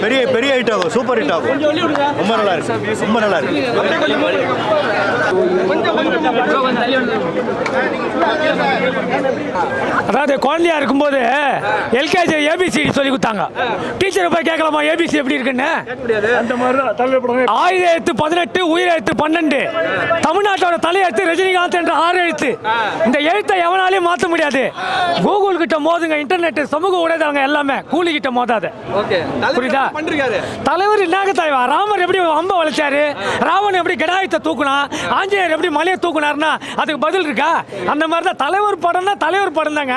பெரிய பெரிய ஹிட் ஆகும், சூப்பர் ஹிட் ஆகும். ரொம்ப நல்லா இருக்கு, ரொம்ப நல்லா இருக்கு. அதாவது குழந்தையா இருக்கும்போது எல்கேஜி ஏபிசிடி சொல்லி கொடுத்தாங்க. டீச்சரை போய் கேட்கலாமா ஏபிசி எப்படி இருக்குன்னு? ஆயுத எழுத்து 18, உயிர் எழுத்து 12. தமிழ்நாட்டோட தலையெழுத்து ரஜினிகாந்த் என்ற 6 எழுத்து. இந்த எழுத்தை எவனாலையும் மாற்ற முடியாது. கூகுள் கிட்ட மோதுங்க, இன்டர்நெட், சமூக ஊடகங்க எல்லாமே கூலி கிட்ட மோதாது. புரியுதா? தலைவர் என்னங்க தலைவா? ராமர் எப்படி அம்ப வளைச்சாரு, ராவன் எப்படி கடாயத்தை தூக்குனா, ஆஞ்சநேயர் எப்படி மலையை தூக்குனாருன்னா அதுக்கு பதில் இருக்கா? அந்த மாதிரி தான் தலைவர் படம்னா தலைவர் படம் தாங்க.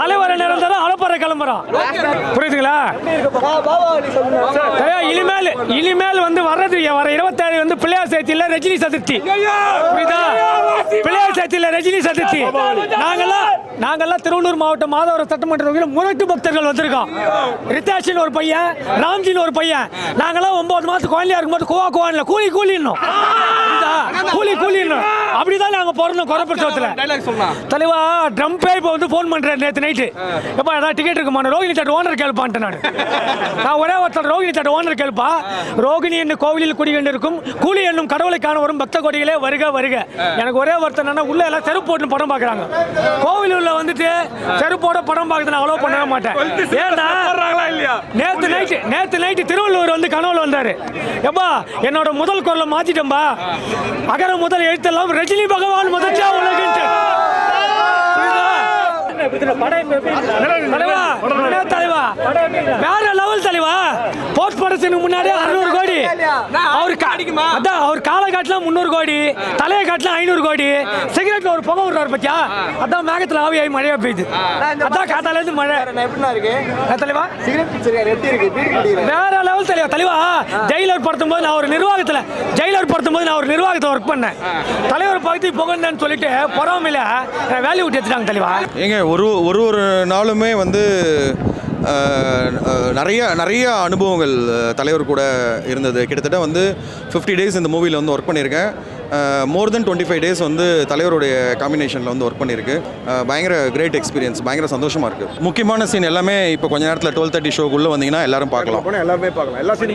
தலைவர் நிரந்தரம், அலப்பற கிளம்புறோம். புரியுதுங்களா? இனிமேல் வந்து வர்றது வர 27 வந்து பிள்ளையார் சதுர்த்தியில் ரஜினி சதுர்த்தி. புரியுதா? பிள்ளையார் சதுர்த்தியில் ரஜினி சதுர்த்தி. நாங்கெல்லாம் திருவள்ளூர் மாவட்டம் மாதவரம் சட்டமன்ற தொகுதியில் முரட்டு பக்தர்கள் வந்திருக்கோம். ரித்தாஷின் ஒரு பையன், ராம்ஜின் ஒரு பையன். நாங்கெல்லாம் 9 மாதம் குழந்தையா இருக்கும்போது கோவான்னு கூலி கூலின்னு அப்படிதான் நாங்க பிறந்தோம். குறைப்பட்சத்தில் தலைவா ட்ரம்பே இப்போ வந்து ஃபோன் பண்றேன் நேற்று நைட்டு. எப்பா ஏதாவது டிக்கெட் இருக்குமா? ரோகிணி தேட்டர் ஓனர் கேள்பான்ட்டு நான் ஒரே ஒருத்தர் ரோகிணி தேட்டர் ஓனர் கேள்பா. ரோகிணி என்னும் கோவிலில் குடிகொண்டிருக்கும் கூலி என்னும் கடவுளை காண வரும் பக்த கோடிகளே வருக வருக. எனக்கு ஒரே ஒருத்தர் என்னன்னா உள்ள எல்லாம் செருப்பு போட்டு படம் பார்க்குறாங்க. கோவில் உள்ள வந்துட்டு செருப்போட படம் பார்க்கறது நான் அலோவ் பண்ணவே மாட்டேன். ஏன்னா நேற்று நைட்டு திருவள்ளூர் வந்து கனவுல வந்தாரு. எப்பா என்னோட முதல் குரலை மாத்திட்டேன்பா. அகர முதல் எழுத்தெல்லாம் ரஜினி பகவான் முதற்சா உலகின்ற வேற லெவல் தலைவா. போஸ்ட் ப்ரொடக்ஷனுக்கு முன்னாடி 600 கோடி, அவர் காலை காட்டில 300 கோடி, தலையை காட்டில 500 கோடி. சிகரெட்ல ஒரு புகை விடுறாரு பத்தியா? அதான் மேகத்துல ஆவியாகி மழையா பெய்யுது. அதான் காத்தால இருந்து மழை தலைவா. வேற லெவல் தலைவா. தலைவா ஜெயிலர் படுத்தும் போது நான் ஒரு நிர்வாகத்தில் ஒர்க் பண்ணேன். தலைவர் பகுதி புகழ்ந்தேன்னு சொல்லிட்டு பொறாமையில வேலையை விட்டு எடுத்துட்டாங்க தலைவா. ஏங்க ஒரு நாளுமே வந்து நிறைய அனுபவங்கள் தலைவர் கூட இருந்தது. கிட்டத்தட்ட வந்து 50 டேஸ் இந்த மூவியில் வந்து ஒர்க் பண்ணியிருக்கேன். மோர் தென் 25 டேஸ் வந்து தலைவருடைய காம்பினேஷனில் வந்து ஒர்க் பண்ணியிருக்கு. பயங்கர கிரேட் எக்ஸ்பீரியன்ஸ், பயங்கர சந்தோஷமாக இருக்குது. முக்கியமான சீன் எல்லாமே இப்போ கொஞ்ச நேரத்தில் 12:30 ஷோக்குள்ளே வந்தீங்கன்னா எல்லாரும் பார்க்கலாம்.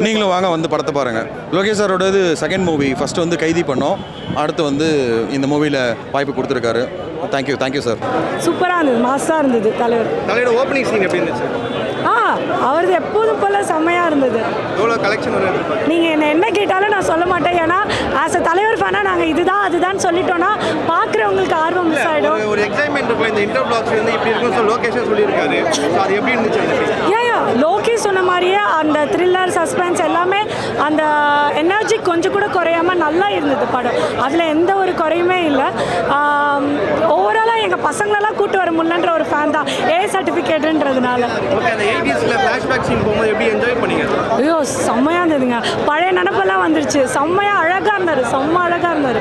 நீங்களும் வாங்க வந்து படத்தை பாருங்கள். லோகேஷ் சாரோட இது செகண்ட் மூவி. ஃபஸ்ட்டு வந்து கைதி பண்ணோம், அடுத்து வந்து இந்த மூவியில் வாய்ப்பு கொடுத்துருக்காரு. Thank you sir. சூப்பராக இருந்தது, மாசாக இருந்தது. தலைவரோட ஓப்பனிங் சீன் எப்படி இருந்துச்சு? அவரது எப்போதும் போல செம்மையாக இருந்தது. எவ்வளோ கலெக்ஷன் வருது? நீங்கள் என்ன கேட்டாலும் நான் சொல்ல மாட்டேன். ஏன்னா ஆஸ் அ தலைவர் ஃபேனாக நாங்கள் அதுதான் சொல்லிட்டோன்னா பார்க்குறவங்களுக்கு ஆர்வம் மிஸ் ஆகிடும். ஒரு எக்ஸைட்மெண்ட் இருக்கும். இந்த இன்டர் பிளாக்ஸ் வந்து இப்படி இருக்குன்னு சொல்லி லோகேஷன் சொல்லியிருக்காரு. அது எப்படி இருந்துச்சு? லோகேஷ் சொன்ன மாதிரியே அந்த த்ரில்லர், சஸ்பென்ஸ் எல்லாமே அந்த எனர்ஜி கொஞ்சம் கூட குறையாமல் நல்லா இருந்தது படம். அதில் எந்த ஒரு குறையுமே இல்லை. ஓவராலாக எங்கள் பசங்களெல்லாம் கூட்டு வர முடியலன்ற ஒரு ஃபேன் தான், ஏ சர்டிஃபிகேட்டுன்றதுனால. ஐயோ செம்மையாக இருந்ததுங்க. பழைய நினப்பெல்லாம் வந்துருச்சு. செம்மையாக அழகாக இருந்தார். அழகாக இருந்தார்.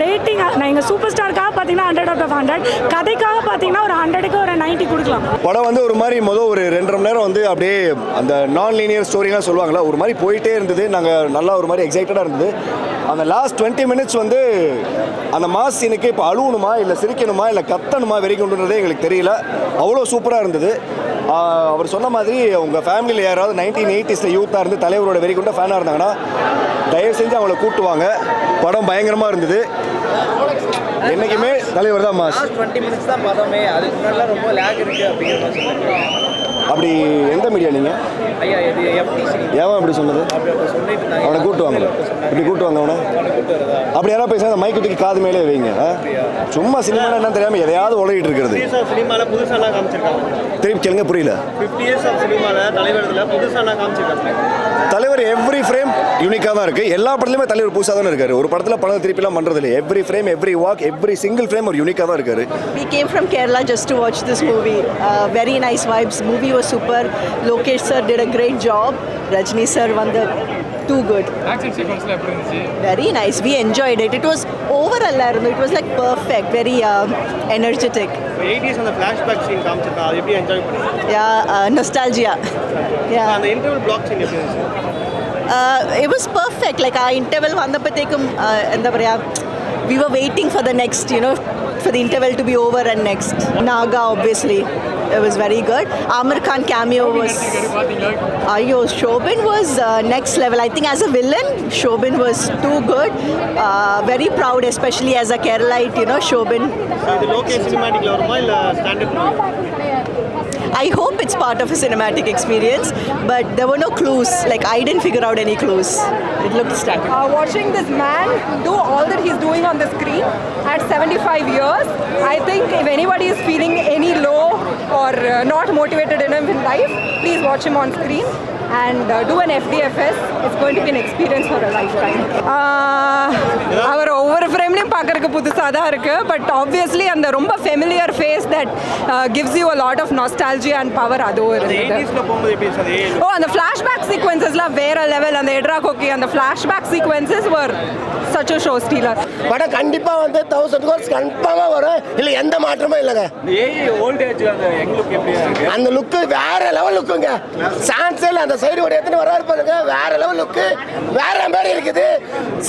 ரேட்டிங் நான் எங்கள் சூப்பர் ஸ்டாருக்காக பார்த்தீங்கன்னா 100/100, கதைக்காக பார்த்தீங்கன்னா ஒரு 100க்கு ஒரு 90 கொடுக்கலாம். படம் வந்து ஒரு மாதிரி ஒரு 2.5 மணி நேரம் வந்து அப்படியே அந்த நான் லீனியர் ஸ்டோரிலாம் சொல்லுவாங்களா, ஒரு மாதிரி போயிட்டே இருந்தது. நாங்கள் நல்லா ஒரு மாதிரி எக்ஸைட்டடாக இருந்தது. அந்த லாஸ்ட் 20 மினிட்ஸ் வந்து அந்த மாஸ் சீனுக்கு இப்போ அழுவணுமா இல்லை சிரிக்கணுமா இல்லை கத்தணுமா வெறி கொண்டுன்றதே எங்களுக்கு தெரியல. அவ்வளோ சூப்பராக இருந்தது. அவர் சொன்ன மாதிரி உங்கள் ஃபேமிலியில் யாராவது 1980s யூத்தாக இருந்து தலைவரோட வெறி கொண்ட ஃபேனாக இருந்தாங்கன்னா தயவு செஞ்சு அவங்கள கூட்டுவாங்க. படம் பயங்கரமாக இருந்தது. என்றைக்குமே தலைவர் தான் மாஸ். 20 மினிட்ஸ் தான் படமே, அதுக்கு முன்னாடி ரொம்ப லேக் இருக்குது அப்படிங்கிற மாதிரி சொல்லுங்கள். அப்படி எந்த மீடியா நீங்கள்? ஐயா இது எஃப்டிசி. ஏன் அப்படி சொன்னது? அவனை கூட்டுவாங்க. இப்படி கூட்டுவாங்க அவனை. அப்படி யாராவது பேச மைக் தூக்கி காது மேலே வைங்க. சும்மா சினிமா என்ன தெரியாமல் எதையாவது உலகிட்டு இருக்கிறது. சினிமாவில் புதுசாலாம் காமிச்சிருக்காங்க. திருப்பி கேளுங்க, புரியல. 50 years ஆஃப் சினிமாவில் தலைவரத்தில் புதுசாலாம் காமிச்சிருக்காங்க. தலைவர் எவ்ரி ஃப்ரேம் யூனிக்காக தான் இருக்குது. எல்லா படத்துலையுமே தலைவர் புதுசாக தான் இருக்காரு. ஒரு படத்தில் படம் திருப்பிலாம் பண்ணுறது இல்லை. Every frame, every walk, every single frame ஒரு யூனிக்காக தான் இருக்காரு. We came from Kerala just to watch this movie. Very nice vibes. Movie was super. Lokesh sir did a great job. Rajni sir won the too good. Action sequence la eppadi irundhuchu? Very nice. We enjoyed it. It was overall it was like perfect. Very energetic. 80s அந்த flashback scene காமிச்சிருக்கா, அது எப்படி enjoy பண்ணீங்க? Yeah, nostalgia. Yeah. அந்த interval block scene எப்படி இருந்துச்சு? It was perfect. Like our interval vandapathekkum endha paraya, we were waiting for the next, for the interval to be over and next. Naga obviously. It was very good. Amir Khan cameo was... Ayo, Shobin was next level. I think as a villain, Shobin was too good. Very proud, especially as a Keralite, you know, Shobin. இது லோகேஷ் சினிமாட்டிக்ல வருமா இல்ல standard I hope it's part of a cinematic experience, but there were no clues. Like, I didn't figure out any clues. It looked static. Watching this man do all that he's doing on the screen at 75 years, I think if anybody is feeling any low or not motivated enough in life, please watch him on screen and do an FDFS. It's going to be an experience for a lifetime. அவர் ஒவ்வொரு ஃப்ரேம்லையும் பார்க்கறதுக்கு புதுசாக தான் இருக்குது, but obviously அந்த ரொம்ப familiar face that gives you a lot of nostalgia and power அதுவும் இருக்குது. 80ஸ்ல போகும்போது எப்படி சார்? ஓ, அந்த ஃப்ளாஷ்பேக் சீக்வன்சஸ்லாம் வேற லெவல். அந்த எட்ரா கோக்கி அந்த flashback sequences were such a show stealer. படம் கண்டிப்பாக வந்து 1000 crores கன்ஃபார்மாக வரும், இல்லை எந்த மாற்றமும் இல்லைங்க. ஏய் ஓல்ட் ஏஜ் அந்த யங் லுக் எப்படி இருக்கு? அந்த லுக்கு வேற லெவல் லுக்குங்க. சான்ஸில் அந்த சைடு ஒரு எத்தனை வர இருப்பாருங்க, வேற லெவல் லுக்கு, வேற மாதிரி இருக்குது,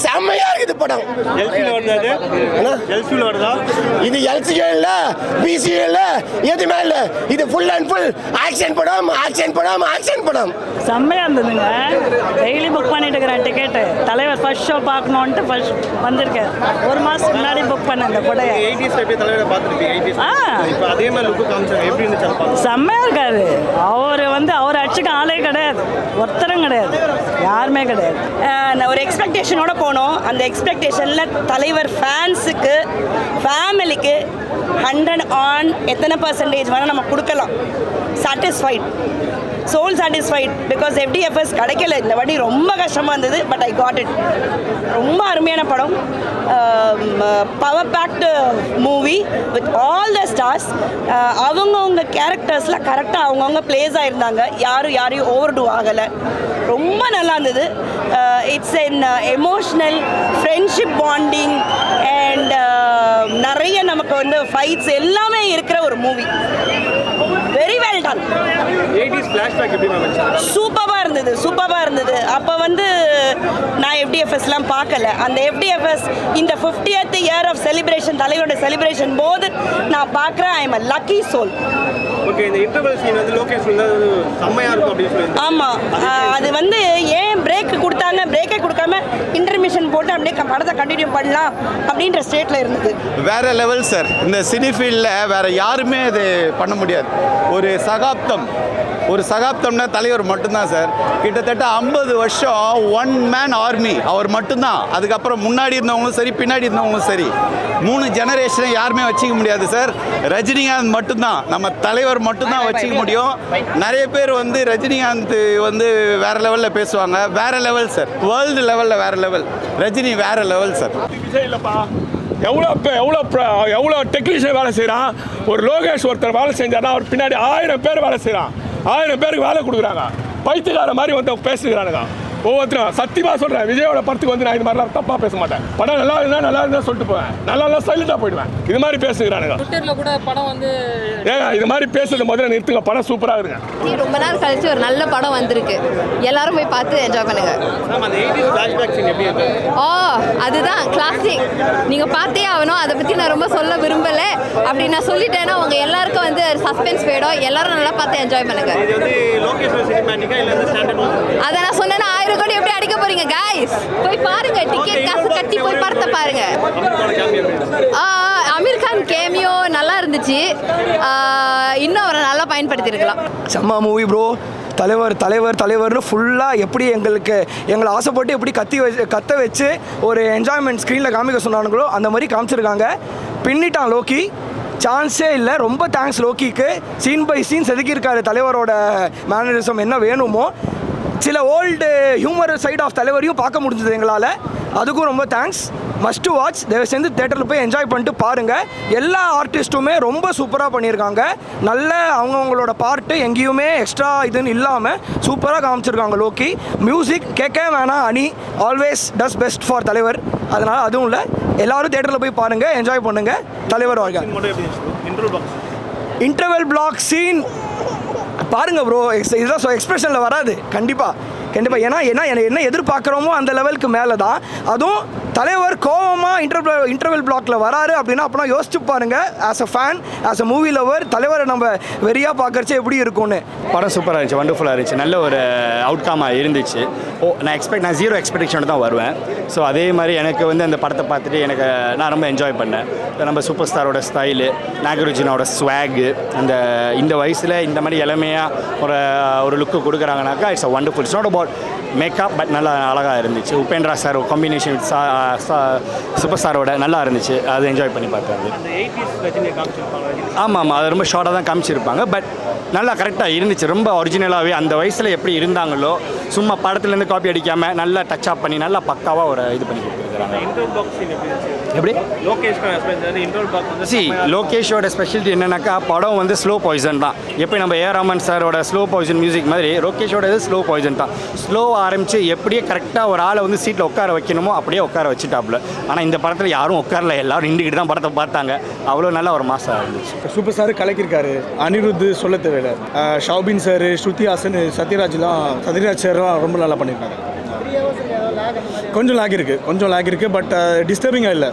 செம்மையா இருக்குது படம். எல்சில வருது அது? எல்சில வருதா? இது எல்சிஏ இல்லை, பிசிஏ இல்லை, எதுவுமே இல்லை. இது ஃபுல் அண்ட் ஃபுல் ஆக்ஷன் படம், ஆக்ஷன் படம், ஆக்ஷன் படம். செம்மையாக இருந்ததுங்க. டெய்லி புக் பண்ணிட்டு இருக்கிறேன் டிக்கெட்டு. தலைவர் ஃபர்ஸ்ட் ஷோ பார்க்கணுன்ட்டு ஃபர்ஸ்ட் வந்திருக்கேன். ஒரு மாதத்துக்கு முன்னாடி புக் பண்ணேன் அந்த படம். 80ஸ்ல எப்படி தலைவரை பார்த்துருப்பீங்க? 80s இப்போ அதே மாதிரி லுக்கு காமிச்சாங்க, எப்படி இருந்துச்சு? செம்மையாக இருக்காரு. அவர் அடிச்சுக்க ஆளே கிடையாது, ஒருத்தரும் கிடையாது, யாருமே கிடையாது. ஒரு எக்ஸ்பெக்டேஷனோட போனோம். அந்த எக்ஸ்பெக்டேஷனில் தலைவர் ஃபேன்ஸுக்கு ஃபேமிலிக்கு 100 ஆன் எத்தனை % வேணால் நம்ம கொடுக்கலாம். Satisfied, soul satisfied. Because FDFS கிடைக்கல இந்த வாட்டி, ரொம்ப கஷ்டமாக இருந்தது. But I got it. ரொம்ப அருமையான படம். Power packed movie with all the stars. அவங்கவுங்க கேரக்டர்ஸில் கரெக்டாக அவங்கவுங்க பிளேஸ் ஆகிருந்தாங்க. யாரையும் ஓவர் டூ ஆகலை. ரொம்ப நல்லா இருந்தது. It's N emotional friendship bonding and நிறைய நமக்கு வந்து ஃபைட்ஸ் எல்லாமே இருக்கிற ஒரு movie. Very well done. 80s flashback எப்படி மேம்? சூப்பராக இருந்தது. அப்போ வந்து நான் FDFSலாம் பார்க்கல. அந்த FDFS இந்த 50th year of செலிப்ரேஷன், தலைவரோட செலிப்ரேஷன் போது நான் பார்க்குறேன். I am a lucky soul. Okay, இந்த இன்டர்வல் சீன் வந்து லோகேஷ் வந்து செம்மையா இருக்கும் அப்படின்னு சொல்லி. ஆமாம், அது வந்து ஏன் பிரேக் கொடுத்தாங்க, பிரேக்கே கொடுக்காம இன்டர்மிஷன் போட்டு அப்படியே படத்தை கண்டினியூ பண்ணலாம் அப்படின்ற ஸ்டேட்டில் இருந்தது. வேற லெவல் சார். இந்த சினி ஃபீல்டில் வேற யாருமே இது பண்ண முடியாது. ஒரு சகாப்தம்னா தலைவர் மட்டும்தான் சார். கிட்டத்தட்ட 50 வருஷம் ஒன் மேன் ஆர்மி, அவர் மட்டும்தான். அதுக்கப்புறம் முன்னாடி இருந்தவங்களும் சரி, பின்னாடி இருந்தவங்களும் சரி, 3 ஜெனரேஷனை யாருமே வச்சுக்க முடியாது சார். ரஜினிகாந்த் மட்டும்தான், நம்ம தலைவர் மட்டும்தான் வச்சுக்க முடியும். நிறைய பேர் வந்து ரஜினிகாந்த் வந்து வேற லெவலில் பேசுவாங்க. வேற லெவல் சார், வேர்ல்டு லெவலில் வேற லெவல். ரஜினி வேற லெவல் சார். இல்லைப்பா, எவ்வளோ டெக்னீஷியன் வேலை செய்கிறான். ஒரு லோகேஷ் ஒருத்தர் வேலை செஞ்சார்னா அவர் பின்னாடி 1000 பேர் வேலை செய்கிறான். 1000 பேருக்கு வேலை கொடுக்குறாங்க. பைத்தியக்கார மாதிரி வந்து பேசுகிறானுங்க ஒவ்வொருத்தரும். சத்தியமாக சொல்கிறேன், விஜயோட படத்துக்கு வந்து நான் இது மாதிரிலாம் தப்பாக பேச மாட்டேன். படம் நல்லா இருந்தால் சொல்லிட்டு போவேன், நல்லா சைலண்டாக போயிடுவேன். இது மாதிரி பேசுகிறானுங்க. ட்விட்டரில் கூட படம் வந்து இது மாதிரி பேசுறது முதல்ல நிறுத்துங்க. படம் சூப்பராக இருங்க. ரொம்ப நேரம் கழிச்சு ஒரு நல்ல படம் வந்திருக்கு. எல்லாரும் போய் பார்த்து என்ஜாய் பண்ணுங்க. அந்த 80s ஃபிளாஷ்பேக் சீன் எப்படி இருக்கு? அதுதான் கிளாசிக். நீங்கள் பார்த்தே ஆகணும். அதை பற்றி நான் ரொம்ப சொல்ல விரும்பலை. அப்படி நான் சொல்லிட்டேன்னா உங்கள் எல்லாருக்கும் வந்து சஸ்பென்ஸ் போயிடும். எல்லாரும் நல்லா பார்த்து என்ஜாய் பண்ணுங்க. இது வந்து லோகேஷ் சினிமாட்டிக்கா இல்லை ஸ்டாண்டர்ட்? அதை நான் சொன்னேன்னா 1000 கோடி எப்படி அடிக்க போறீங்க கைஸ்? போய் பாருங்க, டிக்கெட் காசு கட்டி போய் படத்தை பாருங்க. அமீர் கான் கேமியோ நல்லா இருந்துச்சு. இன்னும் அவரை நல்லா பயன்படுத்தியிருக்கலாம். செம்ம மூவி ப்ரோ. தலைவர்னு ஃபுல்லாக எப்படி எங்களை ஆசைப்பட்டு எப்படி கத்த வச்சு ஒரு என்ஜாய்மெண்ட் ஸ்க்ரீனில் காமிக்க சொன்னானுங்களோ அந்த மாதிரி காமிச்சிருக்காங்க. பின்னிட்டான் லோக்கி, சான்ஸே இல்லை. ரொம்ப தேங்க்ஸ் லோக்கிக்கு. சீன் பை சீன் செதுக்கியிருக்காரு தலைவரோட மேனரிசம் என்ன வேணுமோ. சில ஓல்டு ஹியூமர் சைட் ஆஃப் தலைவரையும் பார்க்க முடிஞ்சது எங்களால். அதுக்கும் ரொம்ப தேங்க்ஸ். Must to watch. தயவு செஞ்சு தேட்டரில் போய் என்ஜாய் பண்ணிட்டு பாருங்கள். எல்லா ஆர்டிஸ்ட்டுமே ரொம்ப சூப்பராக பண்ணியிருக்காங்க. நல்ல அவங்கவுங்களோட பார்ட்டு எங்கேயுமே எக்ஸ்ட்ரா இதுன்னு இல்லாமல் சூப்பராக காமிச்சிருக்காங்க லோக்கி. மியூசிக் கேட்க வேணாம், அணி ஆல்வேஸ் டஸ் பெஸ்ட் ஃபார் தலைவர். அதனால் அதுவும் இல்லை, எல்லோரும் தேட்டரில் போய் பாருங்கள், என்ஜாய் பண்ணுங்கள். தலைவர் வாழ்க. இன்டர்வல் பிளாக் சீன் பாருங்கள் ப்ரோ. இதெல்லாம் எக்ஸ்பிரஷனில் வராது கண்டிப்பாக. ஏன்னா என்ன எதிர்பார்க்குறோமோ அந்த லெவலுக்கு மேலே தான். அதுவும் தலைவர் கோவமாக இன்டர்வெல் பிளாக்ல வராரு அப்படின்னா அப்போனா யோசிச்சு பாருங்க. As a fan, as a movie lover, தலைவரை நம்ம வெறியாக பார்க்கறச்சு எப்படி இருக்கும்னு. படம் சூப்பராக இருந்துச்சு, வண்டர்ஃபுல்லாக இருந்துச்சு, நல்ல ஒரு அவுட்கமாக இருந்துச்சு. நான் 0 எக்ஸ்பெக்டேஷனோட தான் வருவேன். ஸோ அதே மாதிரி எனக்கு வந்து அந்த படத்தை பார்த்துட்டு நான் ரொம்ப என்ஜாய் பண்ணேன். நம்ம சூப்பர் ஸ்டாரோட ஸ்டைலு, நாகார்ஜுனாவோட ஸ்வாகு, இந்த வயசில் இந்த மாதிரி இளமையாக ஒரு லுக்கு கொடுக்குறாங்கனாக்கா it's a wonderful. It's not about makeup, but நல்லா அழகாக இருந்துச்சு. Upendra sir combination with super ஸ்டாரோட நல்லா இருந்துச்சு. அதை என்ஜாய் பண்ணி பார்த்தேன். ஆமாம், அது ரொம்ப ஷார்ட்டாக தான் காமிச்சிருப்பாங்க, பட் நல்லா கரெக்டாக இருந்துச்சு. ரொம்ப ஒரிஜினலாகவே அந்த வயசில் எப்படி இருந்தாங்களோ சும்மா படத்துலேருந்து காப்பி அடிக்காமல் நல்லா டச் அப் பண்ணி நல்லா பக்காவாக ஒரு இது பண்ணி கொடுத்துருக்காங்க. எப்படி லோகேஷோட ஸ்பெஷாலிட்டி என்னன்னாக்கா படம் வந்து ஸ்லோ பாய்சன் தான். எப்படி நம்ம ஏஆர் ரஹ்மான் சாரோட ஸ்லோ பாய்சன் மியூசிக் மாதிரி லோகேஷோட இது ஸ்லோ பாய்சன் தான். ஸ்லோவாக ஆரம்பித்து எப்படியே கரெக்டாக ஒரு ஆளை வந்து சீட்டில் உட்கார வைக்கணுமோ அப்படியே உட்கார வச்சுட்டாப்புல. ஆனால் இந்த படத்தில் யாரும் உட்காரல, எல்லாரும் நின்றுக்கிட்டு தான் படத்தை பார்த்தாங்க. அவ்வளோ நல்லா ஒரு மாதம் இருந்துச்சு. Super star கலக்கியிருக்காரு. அனிருத் சொல்ல தேவையில்லை. ஷாபின் சார், ஸ்ருதி ஹாசன், சத்யராஜ் சார்லாம் ரொம்ப நல்லா பண்ணியிருக்காங்க. கொஞ்சம் லாக் இருக்குது, பட் டிஸ்டர்பிங்காக இல்லை.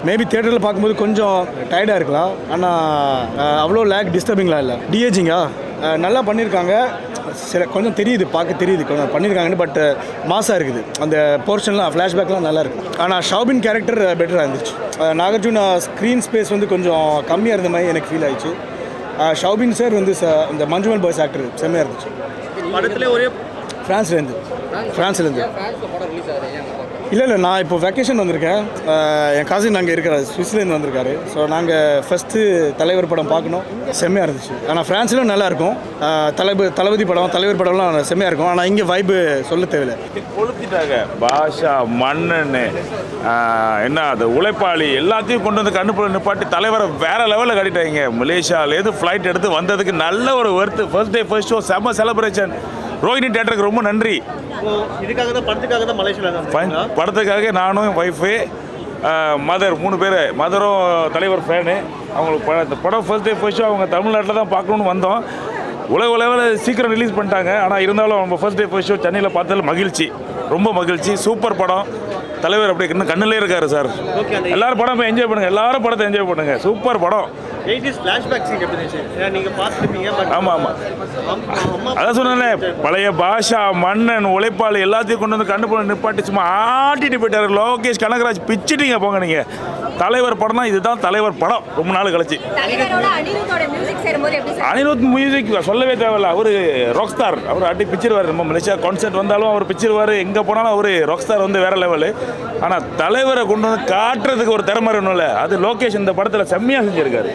மேபி தியேட்டரில் பார்க்கும்போது கொஞ்சம் டயர்டாக இருக்கலாம், ஆனால் அவ்வளோ லேக் டிஸ்டர்பிங்லாம் இல்லை. டிஏஜிங்கா நல்லா பண்ணியிருக்காங்க. கொஞ்சம் பார்க்க தெரியுது கொஞ்சம் பண்ணியிருக்காங்கன்னு, பட் மாசாக இருக்குது. அந்த போர்ஷன்லாம் ஃப்ளாஷ்பேக்லாம் நல்லா இருக்குது. ஆனால் ஷாபின் கேரக்டர் பெட்டராக இருந்துச்சு. நாகார்ஜுனா ஸ்க்ரீன் ஸ்பேஸ் வந்து கொஞ்சம் கம்மியாக இருந்த மாதிரி எனக்கு ஃபீல் ஆயிடுச்சு. ஷாபின் சார் வந்து இந்த மஞ்சுமல் பாய்ஸ் ஆக்டர் செம்மையாக இருந்துச்சு. படத்துல ஒரே ஃப்ரான்ஸ்லேருந்து இல்லை நான் இப்போ வெக்கேஷன் வந்திருக்கேன். என் கசின் அங்கே இருக்கிறார், சுவிட்சர்லேருந்து வந்திருக்காரு. ஸோ நாங்கள் ஃபஸ்ட்டு தலைவர் படம் பார்க்கணும், செம்மையாக இருந்துச்சு. ஆனால் ஃப்ரான்ஸ்லையும் நல்லாயிருக்கும். தளபதி படம், தலைவர் படம்லாம் செம்மையாக இருக்கும். ஆனால் இங்கே வைப்பு சொல்ல தேவையில்லை. கொளுத்திட்டாங்க. பாஷா, மன்னன், என்ன அது உழைப்பாளி எல்லாத்தையும் கொண்டு வந்து கண்ணுப்புல நிப்பாட்டி தலைவரை வேற லெவலில் காட்டிட்டாங்க. மலேசியாவிலேருந்து ஃப்ளைட் எடுத்து வந்ததுக்கு நல்ல ஒரு worth. First day first show செம்ம செலிப்ரேஷன். ரோஹிணி தேட்டருக்கு ரொம்ப நன்றி. இதுக்காக தான் மலேசியாவில் படத்துக்காக நானும் ஒய்ஃபு மதர் 3 பேர். மதரும் தலைவர் ஃபேனு. அவங்களுக்கு படம் ஃபர்ஸ்ட் டே ஃபர்ஸ்ட் ஷோ அவங்க தமிழ்நாட்டில் தான் பார்க்கணுன்னு வந்தோம். உலக லெவலில் சீக்கிரம் ரிலீஸ் பண்ணிட்டாங்க. ஆனால் இருந்தாலும் நம்ம ஃபர்ஸ்ட் டே ஃபர்ஸ்ட் ஷோ சென்னையில் பார்த்ததில் மகிழ்ச்சி, ரொம்ப மகிழ்ச்சி. சூப்பர் படம். தலைவர் அப்படியே இன்னும் கண்ணிலே இருக்காரு சார். எல்லாரும் படம் போய் என்ஜாய் பண்ணுங்கள், எல்லாரும் படத்தை என்ஜாய் பண்ணுங்கள். சூப்பர் படம். 80s ஃப்ளாஷ்பேக் சீன் எப்படி இருந்துச்சு? நீங்கள் பார்த்துருப்பீங்க. ஆமாம், அதான் சொன்னேன். பழைய பாஷா, மன்னன், உழைப்பாளி எல்லாத்தையும் கொண்டு வந்து கண்டு போன நிப்பாட்டி சும்மா ஆட்டிட்டு போயிட்டார். லோகேஷ் கனகராஜ் பிச்சுட்டீங்க போங்க. நீங்கள் தலைவர் படம் தான், இதுதான் தலைவர் படம். ரொம்ப நாள் கழிச்சு அனிருத் மியூசிக் சொல்லவே தேவையில்ல. அவர் ராக் ஸ்டார். அவர் அடி பிச்சிருவார். நம்ம மலேசியா கான்சர்ட் வந்தாலும் அவர் பிச்சிருவார். எங்கே போனாலும் அவர் ராக் ஸ்டார் வந்து வேற லெவலு. ஆனால் தலைவரை கொண்டு வந்து காட்டுறதுக்கு ஒரு திறமை ஒன்றும் இல்லை. அது லோகேஷ் இந்த படத்தில் செம்மையாக செஞ்சுருக்காரு.